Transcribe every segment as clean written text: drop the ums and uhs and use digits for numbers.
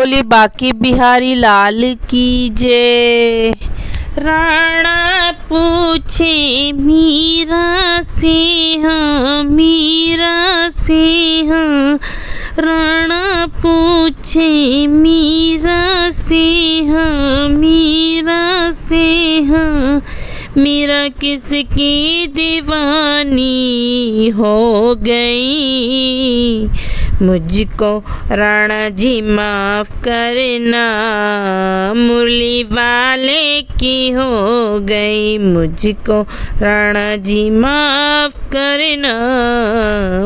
बोली बाकी बिहारी लाल की जय। राणा पूछे मीरा से हाँ, मीरा से हाँ। राणा पूछे मीरा से हाँ, मीरा से हाँ। मीरा किसकी दीवानी हो गई। मुझको राणा जी माफ़ करना, मुरली वाले की हो गई। मुझको राणा जी माफ़ करना,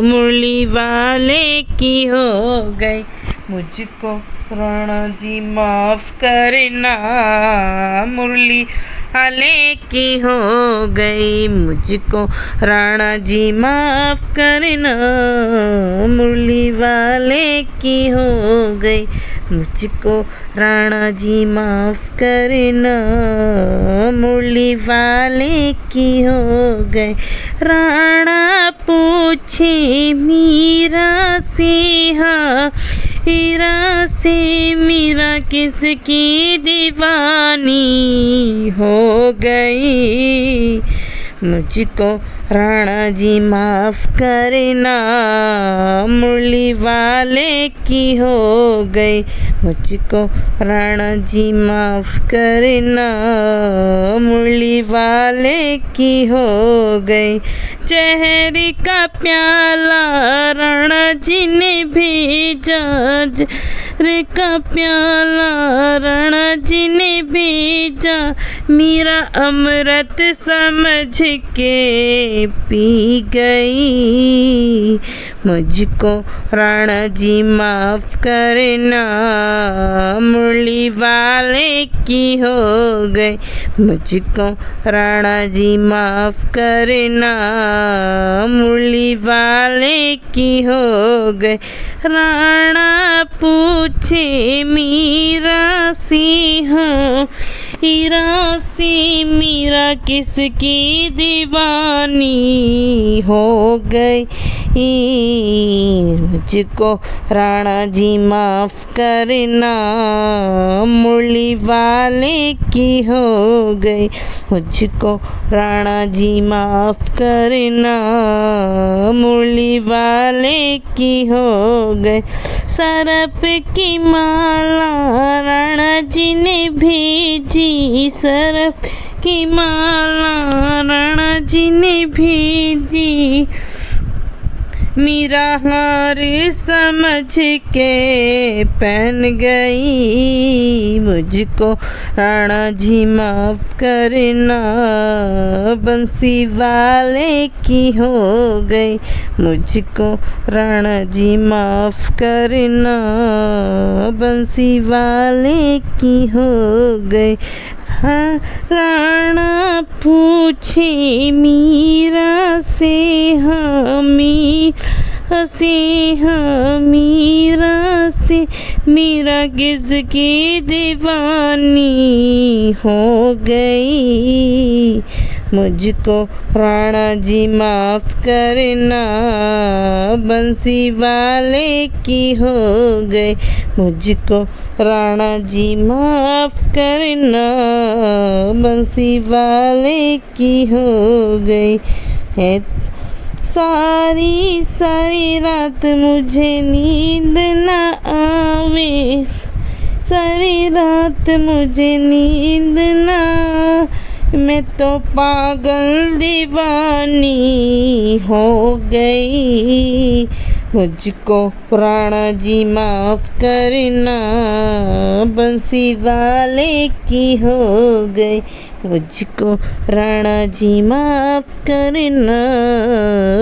मुरली वाले की हो गई। मुझको राणा जी माफ़ करना, मुरली वाले की हो गई। मुझको राणा जी माफ़ करना, मुरली वाले की हो गई। मुझको राणा जी माफ़ करना, मुरली वाले की हो गई। राणा पूछे मीरा से हाँ, मीरा से मीरा किसकी दीवानी हो गई। मुझको राणा जी माफ़ करना, मुरली वाले की हो गई। मुझको राणा जी माफ़ करना, मुरली वाले की हो गई। जहर का प्याला राणा जी ने भेजा, जहर का प्याला राणा जी ने भेजा। मीरा अमृत समझ के पी गई। मुझको राणा जी माफ़ करना, मुरली वाले की हो गई। मुझको राणा जी माफ़ करना, मुरली वाले की हो गई। राणा पूछे मीरा से हाँ, मीरा से मीरा किसकी दीवानी हो गई। मुझको राणा जी माफ़ करना, मुरली वाले की हो गई। मुझको राणा जी माफ़ करना, मुरली वाले की हो गई। सरप की माला राणा जी ने भेजी, सरप की माला राणा जी ने भेजी। मीरा हार समझ के पहन गई। मुझको राणा जी माफ़ करना, बंसी वाले की हो गई। मुझको राणा जी माफ़ करना, बंसी वाले की हो गई। राणा पूछे मीरा से हाँ, मीरा से हाँ, मीरा से मीरा किसकी दीवानी हो गई। मुझको राणा जी माफ़ करना, बंसी वाले की हो गई। मुझको राणा जी माफ़ करना, बंसी वाले की हो गई है। सारी सारी रात मुझे नींद न आवे, सारी रात मुझे नींद न, मैं तो पागल दीवानी हो गई। मुझको राणा जी माफ़ करना, बंसी वाले की हो गई। मुझको राणा जी माफ़ करना,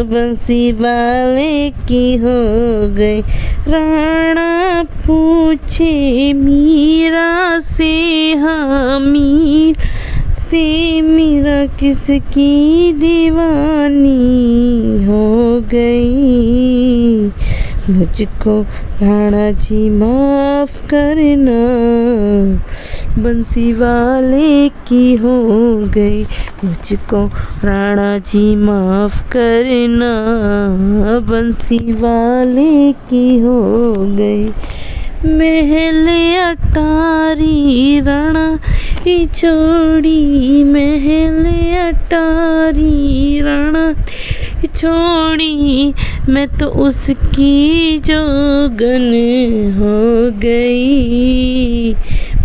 बंसी वाले की हो गई। राणा पूछे मीरा से हाँ, मीरा से मीरा किसकी दीवानी हो गई। मुझको राणा जी माफ़ करना, बंसी वाले की हो गई। मुझको राणा जी माफ़ करना, बंसी वाले की हो गई। महल अटारी राणा ही छोड़ी, महल अटारी राणा ही छोड़ी, मैं तो उसकी जोगन हो गई।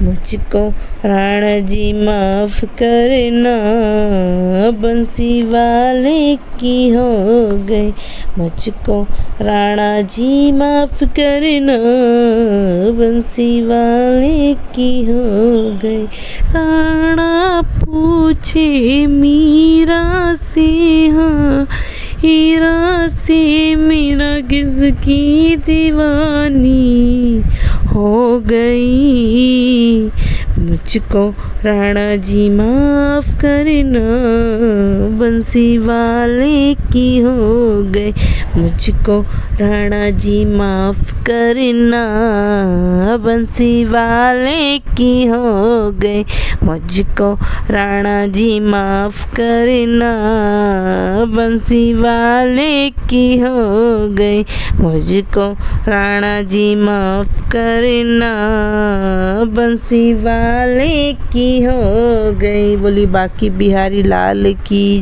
मुझको राणा जी माफ़ करना, बंसी वाले की हो गई। मुझको राणा जी माफ़ करना, बंसी वाले की हो गई। राणा पूछे मीरा से, हाँ हीरा से, मीरा किसकी दीवानी हो गई। मुझको राणा जी माफ़ करना, बंसी वाले की हो गई। मुझको राणा जी माफ़ करना, बंसी वाले की हो गई। मुझको राणा जी माफ़ करना, बंसी वाले की हो गई। मुझको राणा जी माफ़ करना, बंसी वाले की हो गई। बोली बाकी बिहारी लाल की।